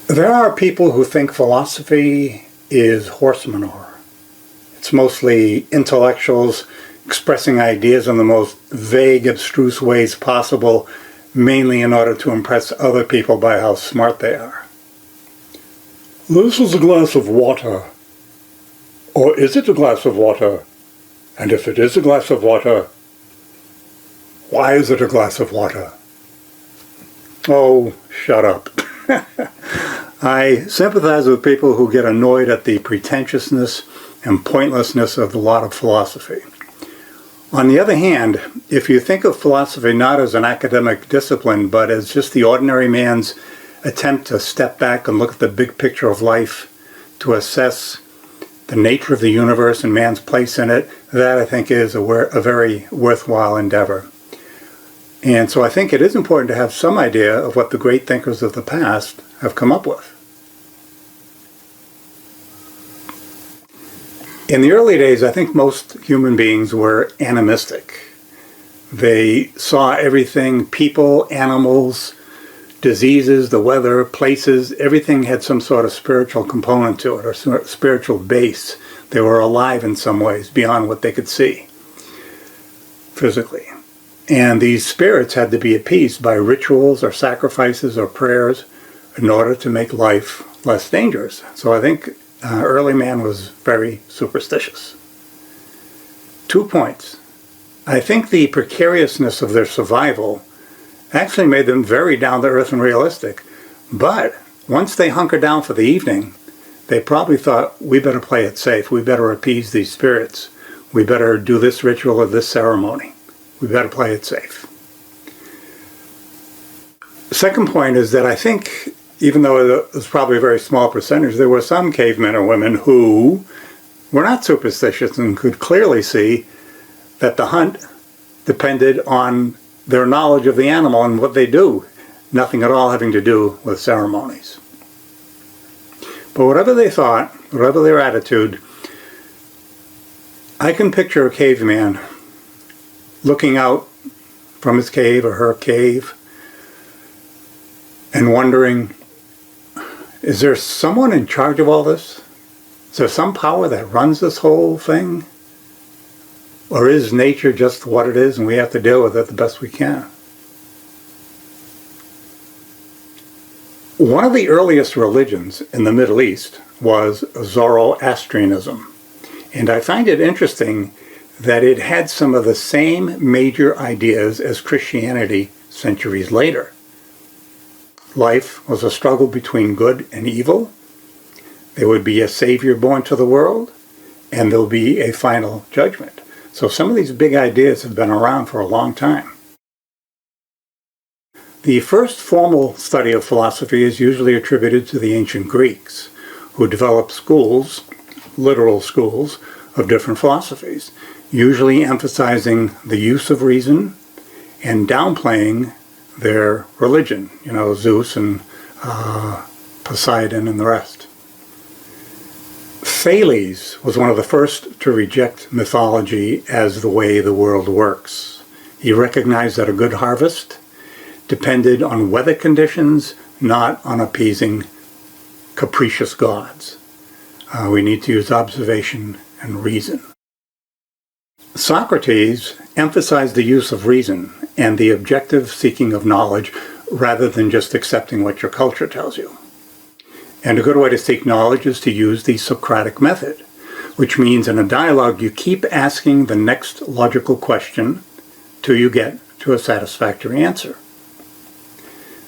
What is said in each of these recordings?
There are people who think philosophy is horse manure. It's mostly intellectuals expressing ideas in the most vague, abstruse ways possible, mainly in order to impress other people by how smart they are. This is a glass of water. Or is it a glass of water? And if it is a glass of water, why is it a glass of water? Oh, shut up. I sympathize with people who get annoyed at the pretentiousness and pointlessness of a lot of philosophy. On the other hand, if you think of philosophy not as an academic discipline, but as just the ordinary man's attempt to step back and look at the big picture of life, to assess the nature of the universe and man's place in it, that I think is a very worthwhile endeavor. And so I think it is important to have some idea of what the great thinkers of the past have come up with. In the early days, I think most human beings were animistic. They saw everything, people, animals, diseases, the weather, places, everything had some sort of spiritual component to it, or spiritual base. They were alive in some ways, beyond what they could see physically. And these spirits had to be appeased by rituals or sacrifices or prayers in order to make life less dangerous. So I think early man was very superstitious. 2 points. I think the precariousness of their survival actually made them very down to earth and realistic. But once they hunkered down for the evening, they probably thought, we better play it safe. We better appease these spirits. We better do this ritual or this ceremony. We better play it safe. Second point is that I think, even though it was probably a very small percentage, there were some cavemen or women who were not superstitious and could clearly see that the hunt depended on their knowledge of the animal and what they do, nothing at all having to do with ceremonies. But whatever they thought, whatever their attitude, I can picture a caveman looking out from his cave or her cave and wondering, is there someone in charge of all this? Is there some power that runs this whole thing? Or is nature just what it is and we have to deal with it the best we can? One of the earliest religions in the Middle East was Zoroastrianism. And I find it interesting that it had some of the same major ideas as Christianity centuries later. Life was a struggle between good and evil. There would be a savior born to the world, and there will be a final judgment. So some of these big ideas have been around for a long time. The first formal study of philosophy is usually attributed to the ancient Greeks, who developed schools, literal schools, of different philosophies, usually emphasizing the use of reason and downplaying their religion, Zeus and Poseidon and the rest. Thales was one of the first to reject mythology as the way the world works. He recognized that a good harvest depended on weather conditions, not on appeasing capricious gods. We need to use observation and reason. Socrates emphasized the use of reason and the objective seeking of knowledge rather than just accepting what your culture tells you. And a good way to seek knowledge is to use the Socratic method, which means in a dialogue you keep asking the next logical question till you get to a satisfactory answer.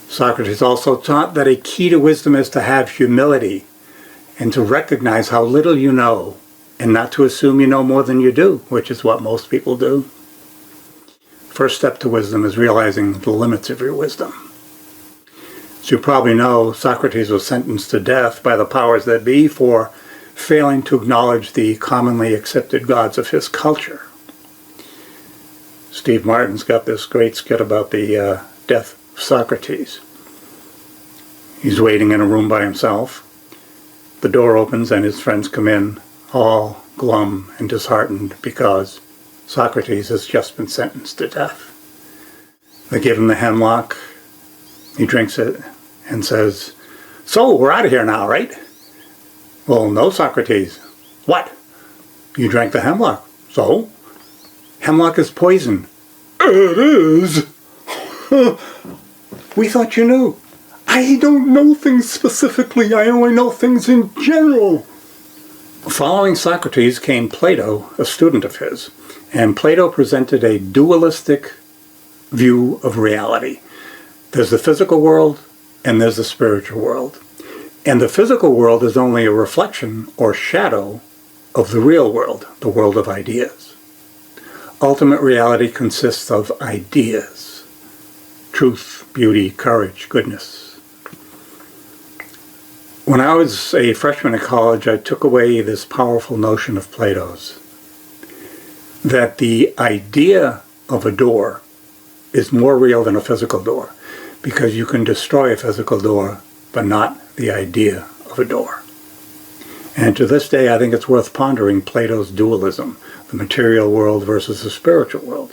Socrates also taught that a key to wisdom is to have humility and to recognize how little you know and not to assume you know more than you do, which is what most people do. First step to wisdom is realizing the limits of your wisdom. As you probably know, Socrates was sentenced to death by the powers that be for failing to acknowledge the commonly accepted gods of his culture. Steve Martin's got this great skit about the death of Socrates. He's waiting in a room by himself. The door opens and his friends come in, all glum and disheartened because Socrates has just been sentenced to death. They give him the hemlock, he drinks it, and says, "So, we're out of here now, right?" "Well, no, Socrates." "What?" "You drank the hemlock." "So?" "Hemlock is poison." "It is." "We thought you knew." "I don't know things specifically, I only know things in general." Following Socrates came Plato, a student of his, and Plato presented a dualistic view of reality. There's the physical world and there's the spiritual world. And the physical world is only a reflection or shadow of the real world, the world of ideas. Ultimate reality consists of ideas: truth, beauty, courage, goodness. When I was a freshman in college, I took away this powerful notion of Plato's, that the idea of a door is more real than a physical door, because you can destroy a physical door, but not the idea of a door. And to this day, I think it's worth pondering Plato's dualism, the material world versus the spiritual world.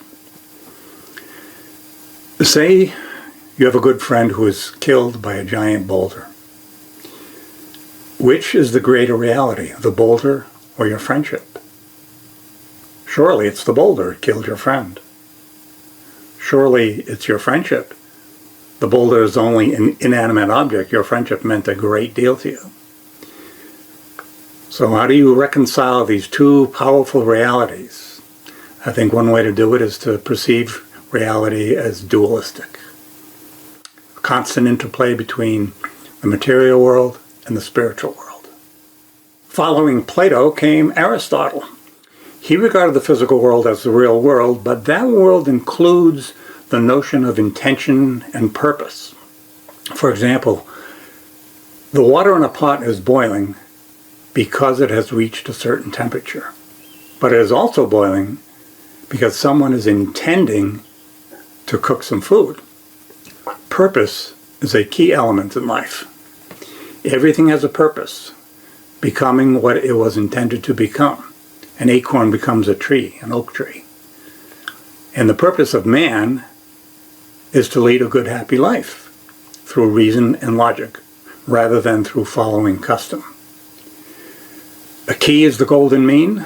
Say you have a good friend who is killed by a giant boulder. Which is the greater reality, the boulder or your friendship? Surely it's the boulder that killed your friend. Surely it's your friendship. The boulder is only an inanimate object. Your friendship meant a great deal to you. So how do you reconcile these two powerful realities? I think one way to do it is to perceive reality as dualistic. A constant interplay between the material world and the spiritual world. Following Plato came Aristotle. He regarded the physical world as the real world, but that world includes the notion of intention and purpose. For example, the water in a pot is boiling because it has reached a certain temperature, but it is also boiling because someone is intending to cook some food. Purpose is a key element in life. Everything has a purpose, becoming what it was intended to become. An acorn becomes a tree, an oak tree. And the purpose of man is to lead a good, happy life through reason and logic, rather than through following custom. A key is the golden mean.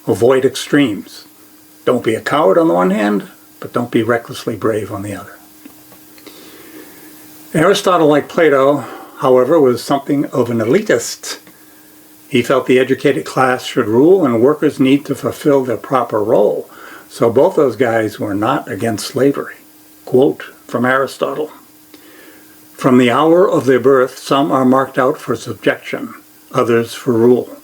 Avoid extremes. Don't be a coward on the one hand, but don't be recklessly brave on the other. Aristotle, like Plato, however, was something of an elitist. He felt the educated class should rule and workers need to fulfill their proper role. So both those guys were not against slavery. Quote from Aristotle: "From the hour of their birth, some are marked out for subjection, others for rule."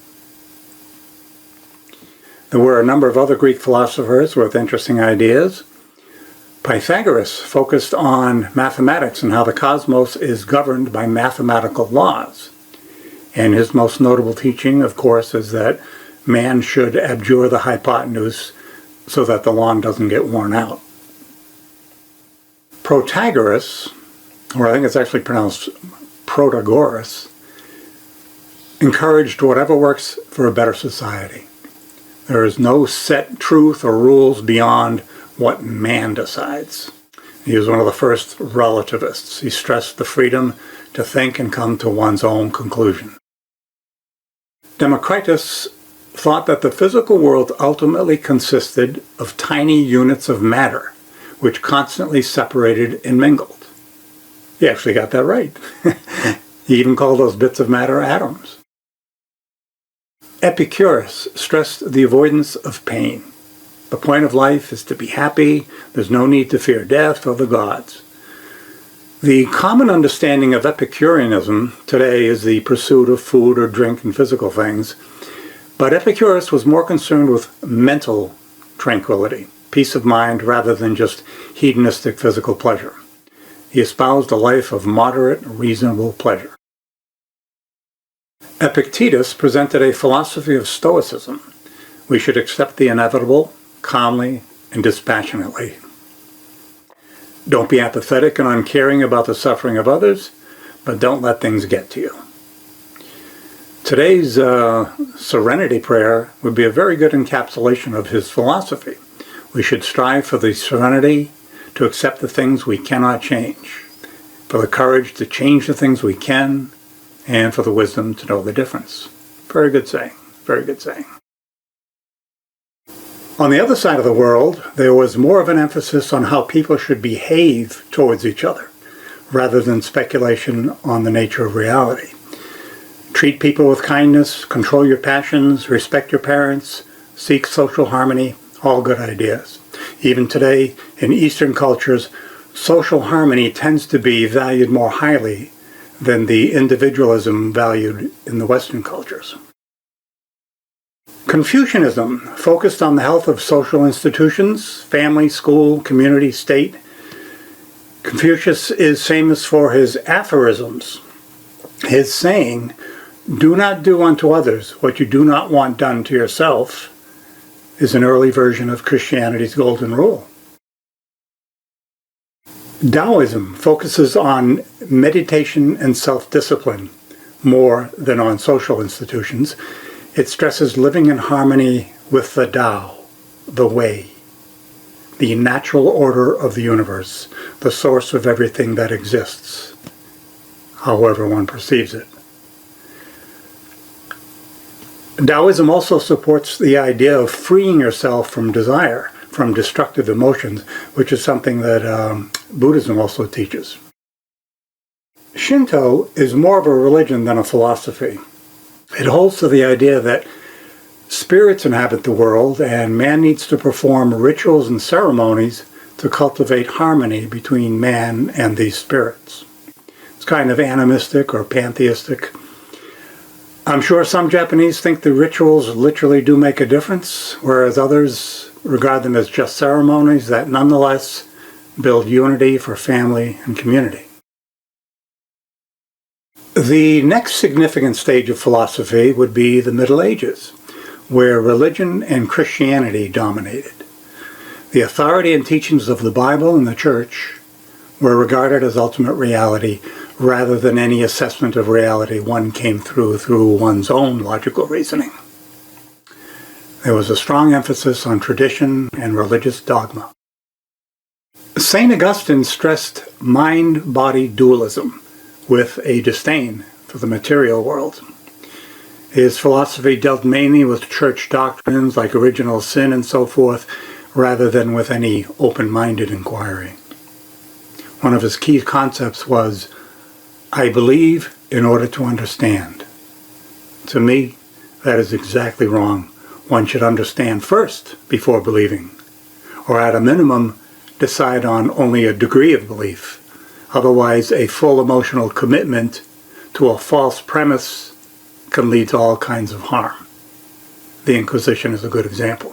There were a number of other Greek philosophers with interesting ideas. Pythagoras focused on mathematics and how the cosmos is governed by mathematical laws. And his most notable teaching, of course, is that man should abjure the hypotenuse so that the lawn doesn't get worn out. Protagoras, or I think it's actually pronounced Protagoras, encouraged whatever works for a better society. There is no set truth or rules beyond what man decides. He was one of the first relativists. He stressed the freedom to think and come to one's own conclusion. Democritus thought that the physical world ultimately consisted of tiny units of matter, which constantly separated and mingled. He actually got that right. He even called those bits of matter atoms. Epicurus stressed the avoidance of pain. The point of life is to be happy. There's no need to fear death or the gods. The common understanding of Epicureanism today is the pursuit of food or drink and physical things, but Epicurus was more concerned with mental tranquility, peace of mind, rather than just hedonistic physical pleasure. He espoused a life of moderate, reasonable pleasure. Epictetus presented a philosophy of Stoicism. We should accept the inevitable calmly and dispassionately. Don't be apathetic and uncaring about the suffering of others, but don't let things get to you. Today's serenity prayer would be a very good encapsulation of his philosophy. We should strive for the serenity to accept the things we cannot change, for the courage to change the things we can, and for the wisdom to know the difference. Very good saying. Very good saying. On the other side of the world, there was more of an emphasis on how people should behave towards each other, rather than speculation on the nature of reality. Treat people with kindness, control your passions, respect your parents, seek social harmony, all good ideas. Even today, in Eastern cultures, social harmony tends to be valued more highly than the individualism valued in the Western cultures. Confucianism focused on the health of social institutions, family, school, community, state. Confucius is famous for his aphorisms. His saying, "Do not do unto others what you do not want done to yourself," is an early version of Christianity's golden rule. Taoism focuses on meditation and self-discipline more than on social institutions. It stresses living in harmony with the Tao, the way, the natural order of the universe, the source of everything that exists, however one perceives it. Taoism also supports the idea of freeing yourself from desire, from destructive emotions, which is something that Buddhism also teaches. Shinto is more of a religion than a philosophy. It holds to the idea that spirits inhabit the world and man needs to perform rituals and ceremonies to cultivate harmony between man and these spirits. It's kind of animistic or pantheistic. I'm sure some Japanese think the rituals literally do make a difference, whereas others regard them as just ceremonies that nonetheless build unity for family and community. The next significant stage of philosophy would be the Middle Ages, where religion and Christianity dominated. The authority and teachings of the Bible and the Church were regarded as ultimate reality rather than any assessment of reality one came through one's own logical reasoning. There was a strong emphasis on tradition and religious dogma. St. Augustine stressed mind-body dualism with a disdain for the material world. His philosophy dealt mainly with church doctrines like original sin and so forth, rather than with any open-minded inquiry. One of his key concepts was, "I believe in order to understand." To me, that is exactly wrong. One should understand first before believing, or at a minimum, decide on only a degree of belief. Otherwise, a full emotional commitment to a false premise can lead to all kinds of harm. The Inquisition is a good example.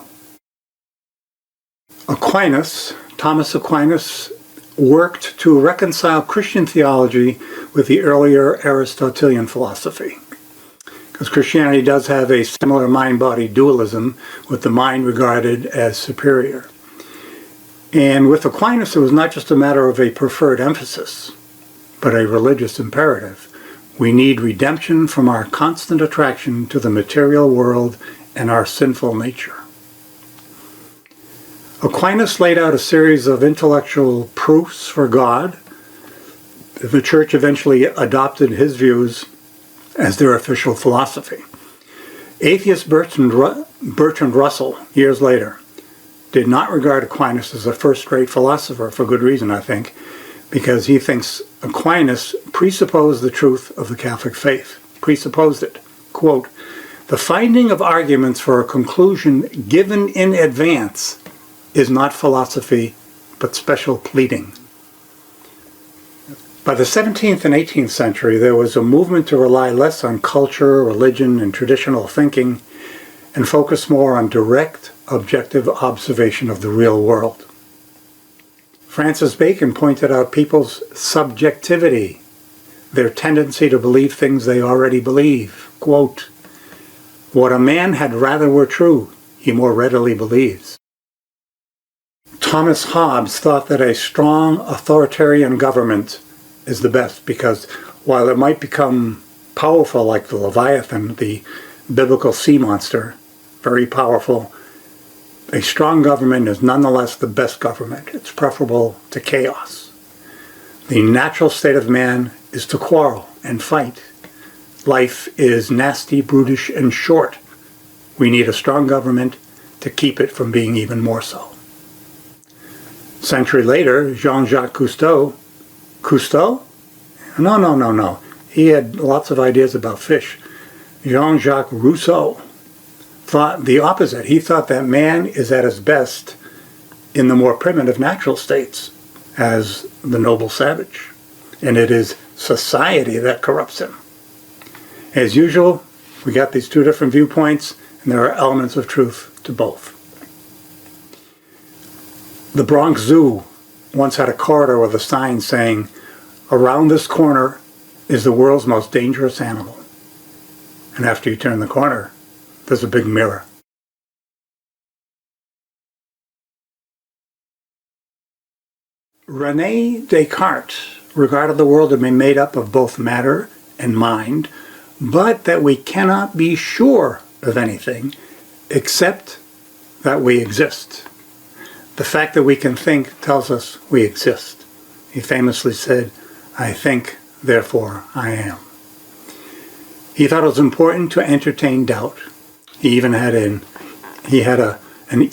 Thomas Aquinas, worked to reconcile Christian theology with the earlier Aristotelian philosophy. Because Christianity does have a similar mind-body dualism, with the mind regarded as superior. And with Aquinas, it was not just a matter of a preferred emphasis, but a religious imperative. We need redemption from our constant attraction to the material world and our sinful nature. Aquinas laid out a series of intellectual proofs for God. The Church eventually adopted his views as their official philosophy. Atheist Bertrand Russell, years later, did not regard Aquinas as a first-rate philosopher, for good reason, I think, because he thinks Aquinas presupposed the truth of the Catholic faith. Presupposed it. Quote, "The finding of arguments for a conclusion given in advance is not philosophy, but special pleading." By the 17th and 18th century, there was a movement to rely less on culture, religion, and traditional thinking, and focus more on direct, objective observation of the real world. Francis Bacon pointed out people's subjectivity, their tendency to believe things they already believe. Quote, "What a man had rather were true, he more readily believes." Thomas Hobbes thought that a strong authoritarian government is the best because while it might become powerful like the Leviathan, the biblical sea monster, very powerful. A strong government is nonetheless the best government. It's preferable to chaos. The natural state of man is to quarrel and fight. Life is nasty, brutish, and short. We need a strong government to keep it from being even more so. A century later, Jean-Jacques Cousteau. No. He had lots of ideas about fish. Jean-Jacques Rousseau thought the opposite. He thought that man is at his best in the more primitive natural states as the noble savage. And it is society that corrupts him. As usual, we got these two different viewpoints, and there are elements of truth to both. The Bronx Zoo once had a corridor with a sign saying, "Around this corner is the world's most dangerous animal." And after you turn the corner, there's a big mirror. Rene Descartes regarded the world to be made up of both matter and mind, but that we cannot be sure of anything except that we exist. The fact that we can think tells us we exist. He famously said, "I think, therefore I am." He thought it was important to entertain doubt. He even had an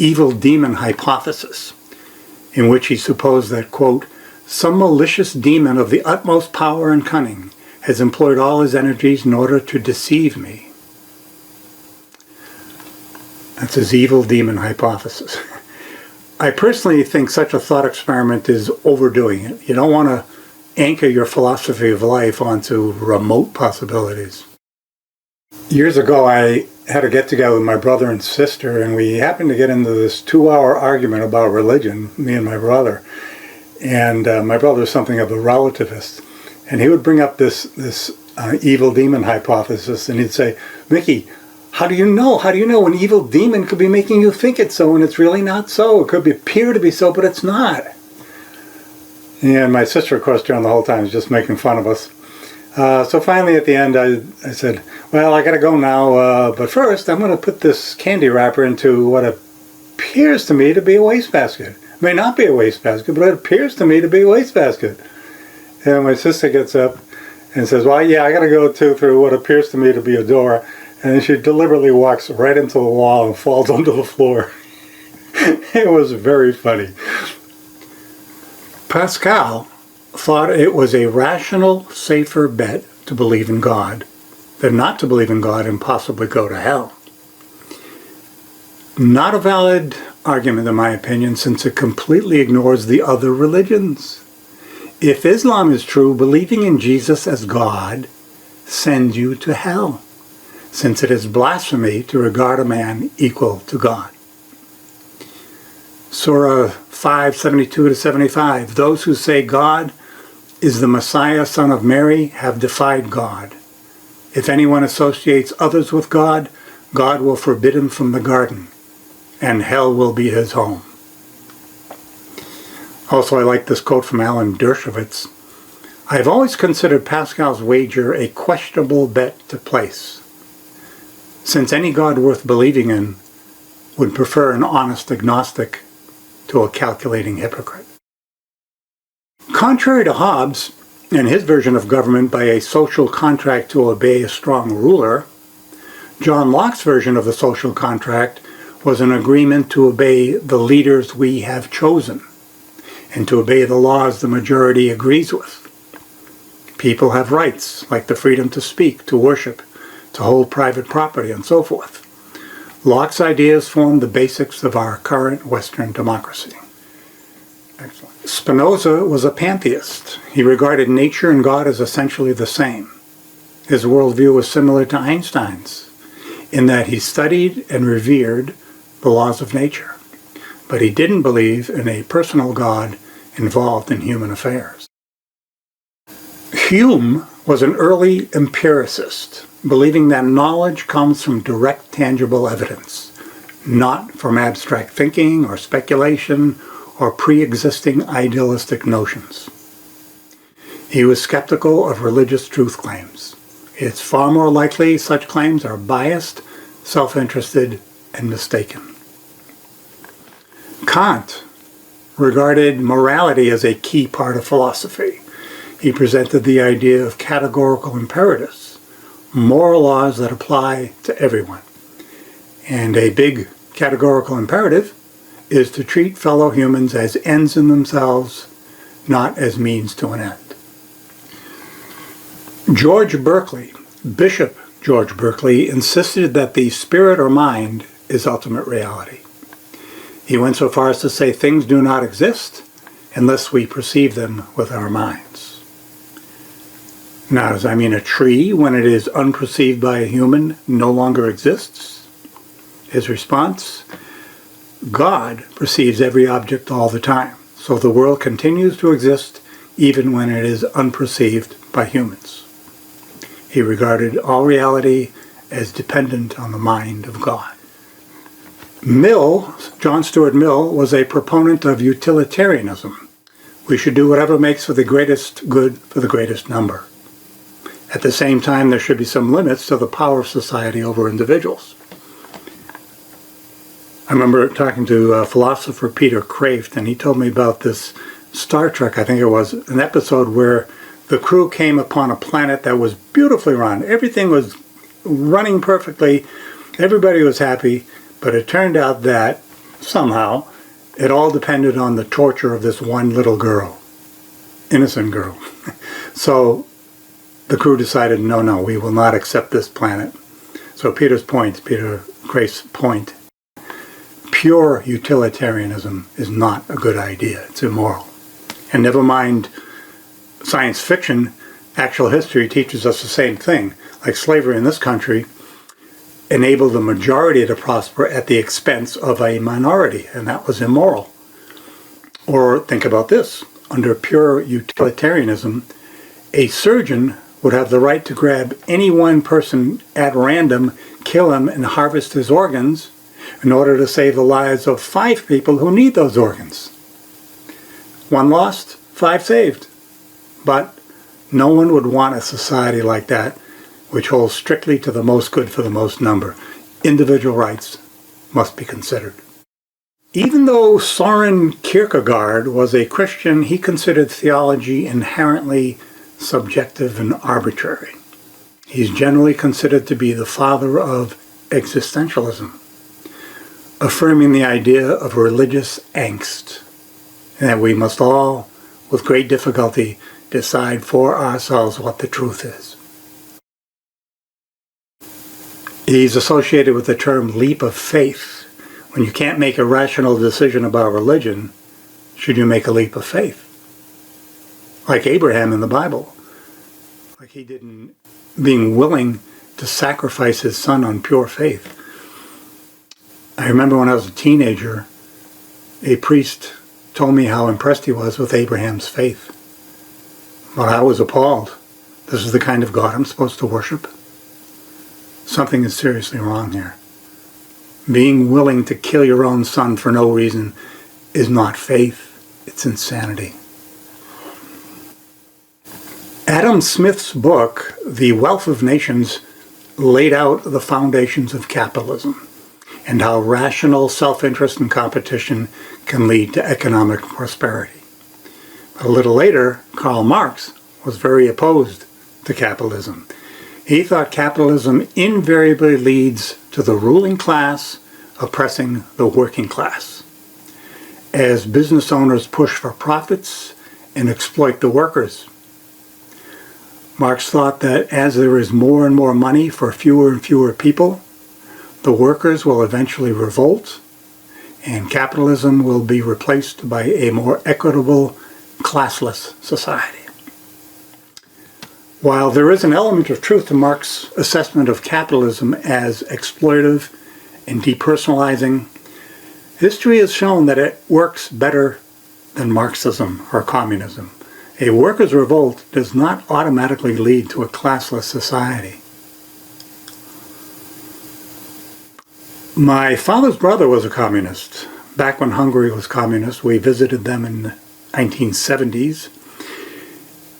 evil demon hypothesis, in which he supposed that, quote, "some malicious demon of the utmost power and cunning has employed all his energies in order to deceive me." That's his evil demon hypothesis. I personally think such a thought experiment is overdoing it. You don't want to anchor your philosophy of life onto remote possibilities. Years ago, I had a get-together with my brother and sister, and we happened to get into this 2-hour argument about religion, me and my brother. And my brother was something of a relativist. And he would bring up this evil demon hypothesis, and he'd say, "Mickey, how do you know an evil demon could be making you think it's so and it's really not so? It could appear to be so, but it's not." And my sister, of course, during the whole time was just making fun of us. So finally at the end I said, "Well, I gotta go now, but first I'm going to put this candy wrapper into what appears to me to be a wastebasket. It may not be a wastebasket, but it appears to me to be a wastebasket." And my sister gets up and says, "Well, yeah, I gotta go too, through what appears to me to be a door." And then she deliberately walks right into the wall and falls onto the floor. It was very funny. Pascal thought it was a rational, safer bet to believe in God than not to believe in God and possibly go to hell. Not a valid argument, in my opinion, since it completely ignores the other religions. If Islam is true, believing in Jesus as God sends you to hell, since it is blasphemy to regard a man equal to God. Surah 5:72-75, "Those who say God is the Messiah, son of Mary, have defied God. If anyone associates others with God, God will forbid him from the garden, and hell will be his home." Also, I like this quote from Alan Dershowitz. "I have always considered Pascal's wager a questionable bet to place, since any God worth believing in would prefer an honest agnostic to a calculating hypocrite." Contrary to Hobbes and his version of government by a social contract to obey a strong ruler, John Locke's version of the social contract was an agreement to obey the leaders we have chosen and to obey the laws the majority agrees with. People have rights, like the freedom to speak, to worship, to hold private property, and so forth. Locke's ideas form the basics of our current Western democracy. Excellent. Spinoza was a pantheist. He regarded nature and God as essentially the same. His worldview was similar to Einstein's, in that he studied and revered the laws of nature, but he didn't believe in a personal God involved in human affairs. Hume was an early empiricist, believing that knowledge comes from direct, tangible evidence, not from abstract thinking or speculation or pre-existing idealistic notions. He was skeptical of religious truth claims. It's far more likely such claims are biased, self-interested, and mistaken. Kant regarded morality as a key part of philosophy. He presented the idea of categorical imperatives, moral laws that apply to everyone. And a big categorical imperative is to treat fellow humans as ends in themselves, not as means to an end. George Berkeley, Bishop George Berkeley, insisted that the spirit or mind is ultimate reality. He went so far as to say things do not exist unless we perceive them with our minds. Now, does that mean a tree, when it is unperceived by a human, no longer exists? His response: God perceives every object all the time, so the world continues to exist even when it is unperceived by humans. He regarded all reality as dependent on the mind of God. Mill, John Stuart Mill, was a proponent of utilitarianism. We should do whatever makes for the greatest good for the greatest number. At the same time, there should be some limits to the power of society over individuals. I remember talking to philosopher Peter Kraft, and he told me about this Star Trek, I think it was, an episode where the crew came upon a planet that was beautifully run. Everything was running perfectly. Everybody was happy. But it turned out that, somehow, it all depended on the torture of this one little girl. Innocent girl. So the crew decided, no, we will not accept this planet. So Peter Kraft's point, pure utilitarianism is not a good idea. It's immoral. And never mind science fiction, actual history teaches us the same thing. Like slavery in this country enabled the majority to prosper at the expense of a minority, and that was immoral. Or think about this. Under pure utilitarianism, a surgeon would have the right to grab any one person at random, kill him, and harvest his organs in order to save the lives of 5 people who need those organs. 1 lost, 5 saved. But no one would want a society like that, which holds strictly to the most good for the most number. Individual rights must be considered. Even though Soren Kierkegaard was a Christian, he considered theology inherently subjective and arbitrary. He's generally considered to be the father of existentialism, affirming the idea of religious angst, and that we must all, with great difficulty, decide for ourselves what the truth is. He's associated with the term leap of faith. When you can't make a rational decision about religion, should you make a leap of faith? Like Abraham in the Bible. Like he didn't, being willing to sacrifice his son on pure faith. I remember when I was a teenager, a priest told me how impressed he was with Abraham's faith. But I was appalled. This is the kind of God I'm supposed to worship? Something is seriously wrong here. Being willing to kill your own son for no reason is not faith, it's insanity. Adam Smith's book, The Wealth of Nations, laid out the foundations of capitalism and how rational self-interest and competition can lead to economic prosperity. A little later, Karl Marx was very opposed to capitalism. He thought capitalism invariably leads to the ruling class oppressing the working class, as business owners push for profits and exploit the workers. Marx thought that as there is more and more money for fewer and fewer people, the workers will eventually revolt, and capitalism will be replaced by a more equitable, classless society. While there is an element of truth to Marx's assessment of capitalism as exploitative and depersonalizing, history has shown that it works better than Marxism or communism. A workers' revolt does not automatically lead to a classless society. My father's brother was a communist. Back when Hungary was communist, we visited them in the 1970s.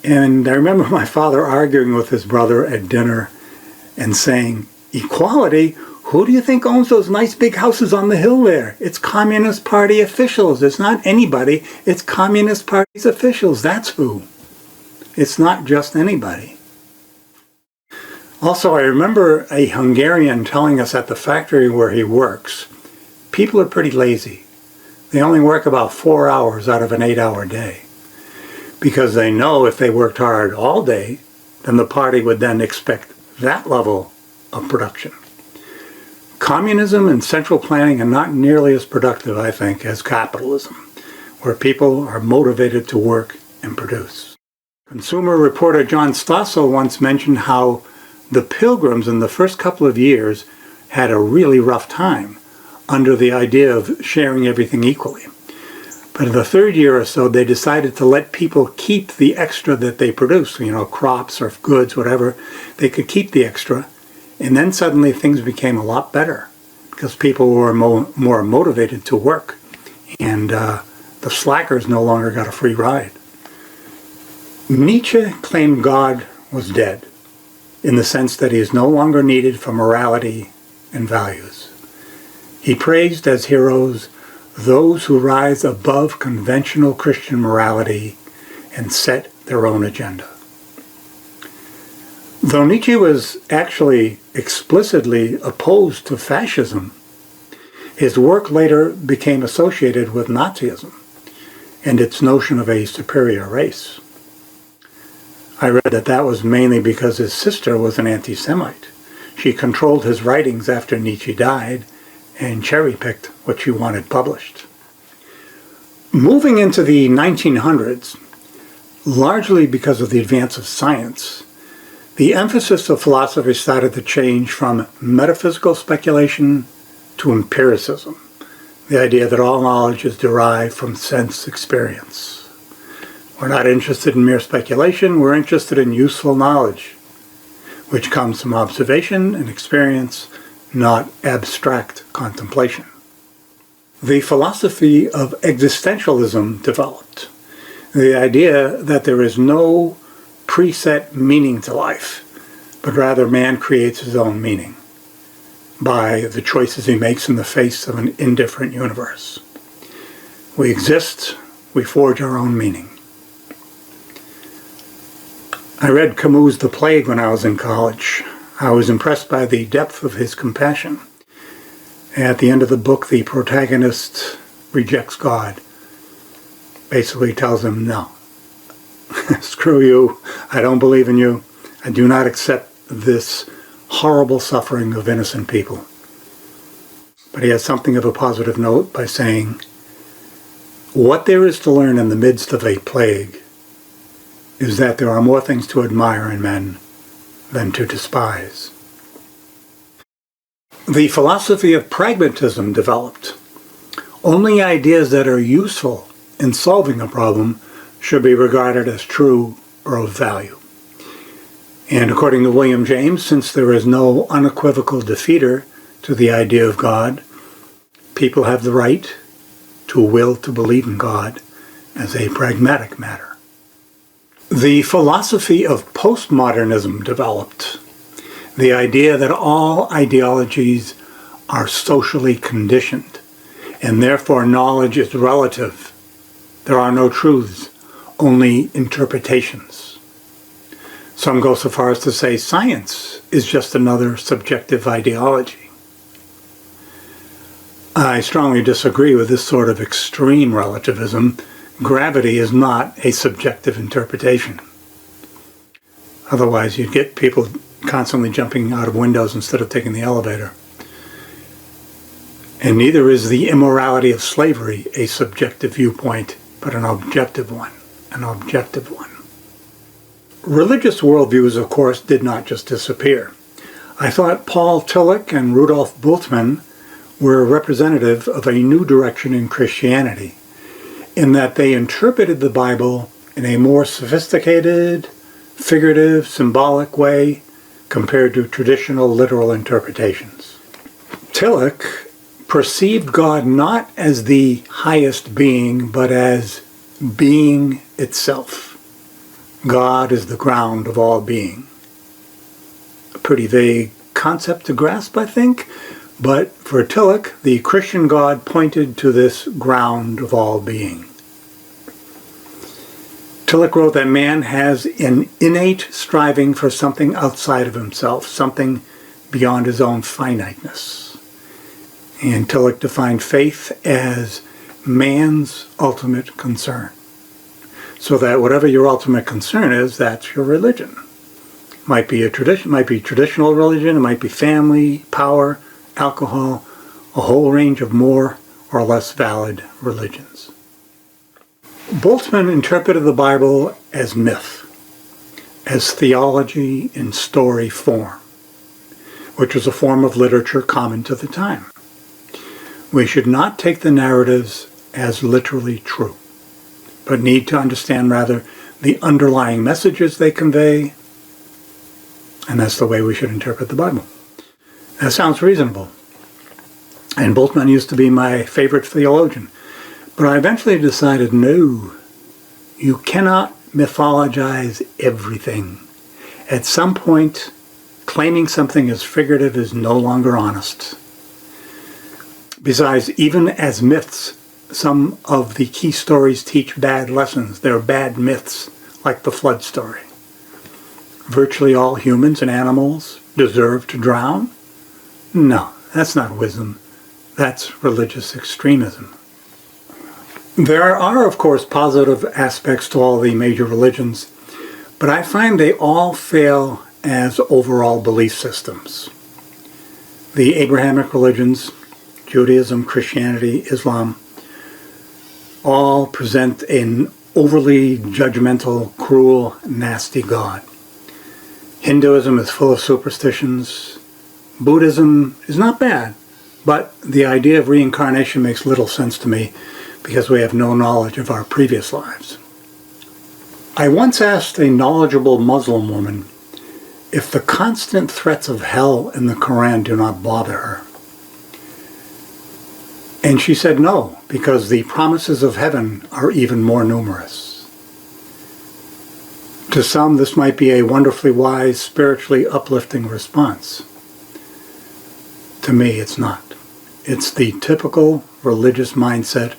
And I remember my father arguing with his brother at dinner and saying, equality? Who do you think owns those nice big houses on the hill there? It's Communist Party officials. It's not anybody. It's Communist Party's officials. That's who. It's not just anybody. Also, I remember a Hungarian telling us at the factory where he works, people are pretty lazy. They only work about 4 hours out of an 8-hour day. Because they know if they worked hard all day, then the party would then expect that level of production. Communism and central planning are not nearly as productive, I think, as capitalism, where people are motivated to work and produce. Consumer reporter John Stossel once mentioned how the Pilgrims in the first couple of years had a really rough time under the idea of sharing everything equally. But in the third year or so, they decided to let people keep the extra that they produced, crops or goods, whatever. They could keep the extra. And then suddenly things became a lot better because people were more motivated to work. And the slackers no longer got a free ride. Nietzsche claimed God was dead in the sense that he is no longer needed for morality and values. He praised as heroes those who rise above conventional Christian morality and set their own agenda. Though Nietzsche was actually explicitly opposed to fascism, his work later became associated with Nazism and its notion of a superior race. I read that that was mainly because his sister was an anti-Semite. She controlled his writings after Nietzsche died and cherry-picked what she wanted published. Moving into the 1900s, largely because of the advance of science, the emphasis of philosophy started to change from metaphysical speculation to empiricism, the idea that all knowledge is derived from sense experience. We're not interested in mere speculation, we're interested in useful knowledge, which comes from observation and experience, not abstract contemplation. The philosophy of existentialism developed, the idea that there is no preset meaning to life, but rather man creates his own meaning by the choices he makes in the face of an indifferent universe. We exist, we forge our own meaning. I read Camus' The Plague when I was in college. I was impressed by the depth of his compassion. At the end of the book, the protagonist rejects God. Basically tells him, no, screw you, I don't believe in you, I do not accept this horrible suffering of innocent people. But he has something of a positive note by saying, what there is to learn in the midst of a plague is that there are more things to admire in men than to despise. The philosophy of pragmatism developed. Only ideas that are useful in solving a problem should be regarded as true or of value. And according to William James, since there is no unequivocal defeater to the idea of God, people have the right to will to believe in God as a pragmatic matter. The philosophy of postmodernism developed. The idea that all ideologies are socially conditioned, and therefore knowledge is relative. There are no truths, only interpretations. Some go so far as to say science is just another subjective ideology. I strongly disagree with this sort of extreme relativism. Gravity is not a subjective interpretation. Otherwise, you'd get people constantly jumping out of windows instead of taking the elevator. And neither is the immorality of slavery a subjective viewpoint, but an objective one. Religious worldviews, of course, did not just disappear. I thought Paul Tillich and Rudolf Bultmann were representative of a new direction in Christianity, in that they interpreted the Bible in a more sophisticated, figurative, symbolic way compared to traditional literal interpretations. Tillich perceived God not as the highest being, but as being itself. God is the ground of all being. A pretty vague concept to grasp, I think, but for Tillich, the Christian God pointed to this ground of all being. Tillich wrote that man has an innate striving for something outside of himself, something beyond his own finiteness. And Tillich defined faith as man's ultimate concern. So that whatever your ultimate concern is, that's your religion. Might be a tradition, might be traditional religion, it might be family, power, alcohol, a whole range of more or less valid religions. Boltzmann interpreted the Bible as myth, as theology in story form, which was a form of literature common to the time. We should not take the narratives as literally true, but need to understand rather the underlying messages they convey, and that's the way we should interpret the Bible. That sounds reasonable. And Boltzmann used to be my favorite theologian. But I eventually decided, no, you cannot mythologize everything. At some point, claiming something as figurative is no longer honest. Besides, even as myths, some of the key stories teach bad lessons. They're bad myths, like the flood story. Virtually all humans and animals deserve to drown? No, that's not wisdom. That's religious extremism. There are, of course, positive aspects to all the major religions, but I find they all fail as overall belief systems. The Abrahamic religions, Judaism, Christianity, Islam, all present an overly judgmental, cruel, nasty God. Hinduism is full of superstitions. Buddhism is not bad, but the idea of reincarnation makes little sense to me because we have no knowledge of our previous lives. I once asked a knowledgeable Muslim woman if the constant threats of hell in the Quran do not bother her. And she said no, because the promises of heaven are even more numerous. To some, this might be a wonderfully wise, spiritually uplifting response. To me, it's not. It's the typical religious mindset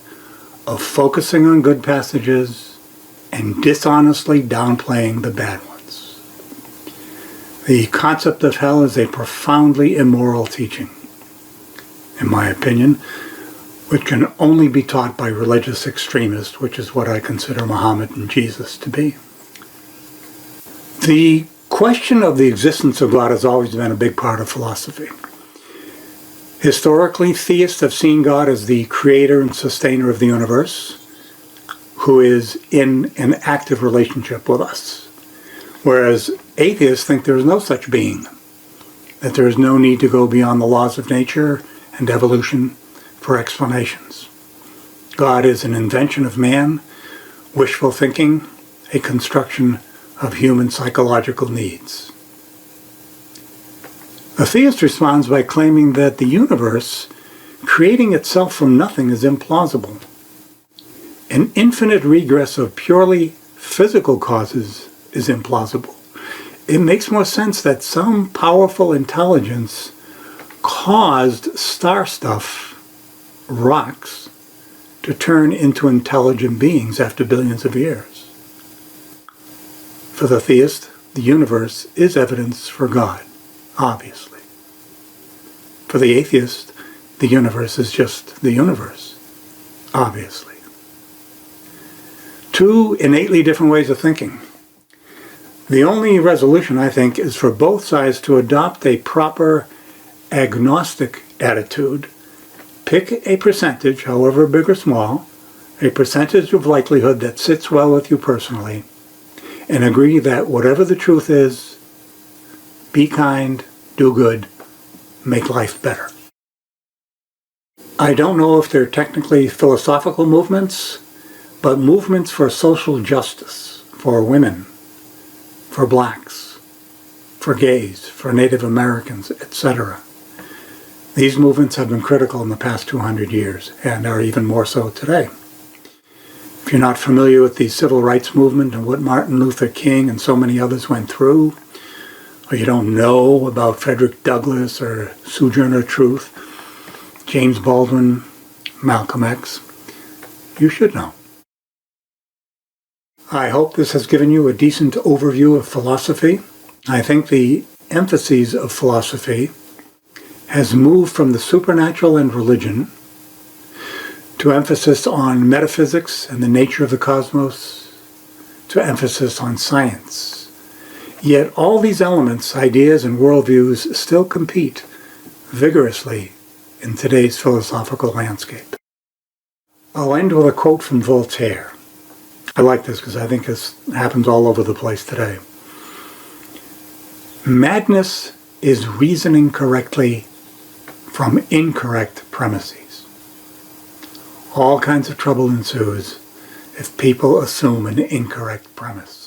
of focusing on good passages and dishonestly downplaying the bad ones. The concept of hell is a profoundly immoral teaching, in my opinion, which can only be taught by religious extremists, which is what I consider Muhammad and Jesus to be. The question of the existence of God has always been a big part of philosophy. Historically, theists have seen God as the creator and sustainer of the universe, who is in an active relationship with us. Whereas atheists think there is no such being, that there is no need to go beyond the laws of nature and evolution for explanations. God is an invention of man, wishful thinking, a construction of human psychological needs. The theist responds by claiming that the universe, creating itself from nothing, is implausible. An infinite regress of purely physical causes is implausible. It makes more sense that some powerful intelligence caused star stuff, rocks, to turn into intelligent beings after billions of years. For the theist, the universe is evidence for God, obviously. For the atheist, the universe is just the universe, obviously. Two innately different ways of thinking. The only resolution, I think, is for both sides to adopt a proper agnostic attitude. Pick a percentage, however big or small, a percentage of likelihood that sits well with you personally, and agree that whatever the truth is, be kind, do good, make life better. I don't know if they're technically philosophical movements, but movements for social justice, for women, for blacks, for gays, for Native Americans, etc. These movements have been critical in the past 200 years and are even more so today. If If you're not familiar with the civil rights movement and what Martin Luther King and so many others went through, or you don't know about Frederick Douglass or Sojourner Truth, James Baldwin, Malcolm X, you should know. I hope this has given you a decent overview of philosophy. I think the emphases of philosophy has moved from the supernatural and religion to emphasis on metaphysics and the nature of the cosmos, to emphasis on science. Yet all these elements, ideas, and worldviews still compete vigorously in today's philosophical landscape. I'll end with a quote from Voltaire. I like this because I think this happens all over the place today. Madness is reasoning correctly from incorrect premises. All kinds of trouble ensues if people assume an incorrect premise.